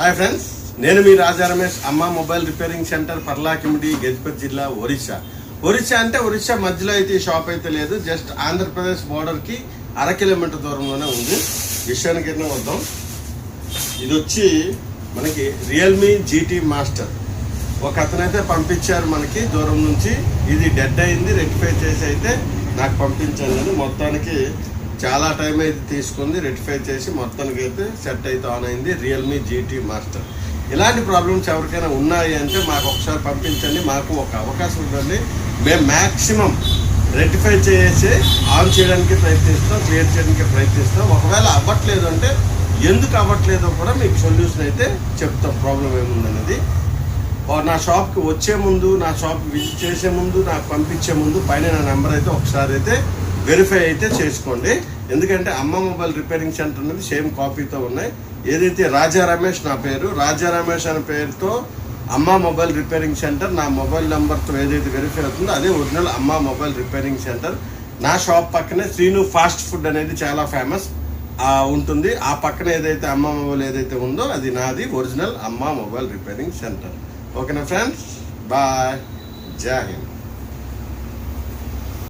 Hi friends, నేను మీ Raja Ramesh. Amma mobile repairing centre, Parlakhemundi, Gajapati జిల్లా, ఒరిస్సా అంటే ఒరిస్సా మధ్యలో అయితే ఈ షాప్ అయితే లేదు. జస్ట్ ఆంధ్రప్రదేశ్ బోర్డర్కి 1/2 కిలోమీటర్ దూరంలోనే ఉంది. విషయానికి వద్దాం. ఇది వచ్చి మనకి రియల్మీ జీటీ మాస్టర్. ఒక అతనైతే పంపించారు మనకి దూరం నుంచి. ఇది డెడ్ అయింది, రెక్టిఫై చేసి అయితే నాకు పంపించాను. నేను మొత్తానికి చాలా టైం అయితే తీసుకుంది, రెక్టిఫై చేసి మొత్తానికి అయితే సెట్ అయితే ఆన్ అయింది. Realme GT master. ఇలాంటి ప్రాబ్లమ్స్ ఎవరికైనా ఉన్నాయి అంటే మాకు ఒకసారి పంపించండి, మాకు ఒక అవకాశం ఇవ్వండి. మేము మ్యాక్సిమం రెక్టిఫై చేసి ఆన్ చేయడానికి ప్రయత్నిస్తాం, క్లియర్ చేయడానికి ప్రయత్నిస్తాం. ఒకవేళ అవ్వట్లేదు అంటే ఎందుకు అవ్వట్లేదో కూడా మీకు సొల్యూషన్ అయితే చెప్తాం, ప్రాబ్లం ఏముందనేది. నా షాప్కి వచ్చే ముందు, నా షాప్ విజిట్ చేసే ముందు, నాకు పంపించే ముందు పైన నా నెంబర్ అయితే ఒకసారి అయితే వెరిఫై అయితే చేసుకోండి. ఎందుకంటే అమ్మ మొబైల్ రిపేరింగ్ సెంటర్ అనేది సేమ్ కాపీతో ఉన్నాయి. ఏదైతే రాజా రమేష్ నా పేరు, రాజా రమేష్ అనే పేరుతో అమ్మ మొబైల్ రిపేరింగ్ సెంటర్, నా మొబైల్ నెంబర్తో ఏదైతే వెరిఫై అవుతుందో అదే ఒరిజినల్ అమ్మ మొబైల్ రిపేరింగ్ సెంటర్. నా షాప్ పక్కనే శ్రీను ఫాస్ట్ ఫుడ్ అనేది చాలా ఫేమస్ ఉంటుంది. ఆ పక్కన ఏదైతే అమ్మ మొబైల్ ఏదైతే ఉందో అది నాది ఒరిజినల్ అమ్మ మొబైల్ రిపేరింగ్ సెంటర్. ఓకేనా ఫ్రెండ్స్, బాయ్, జై హింద్.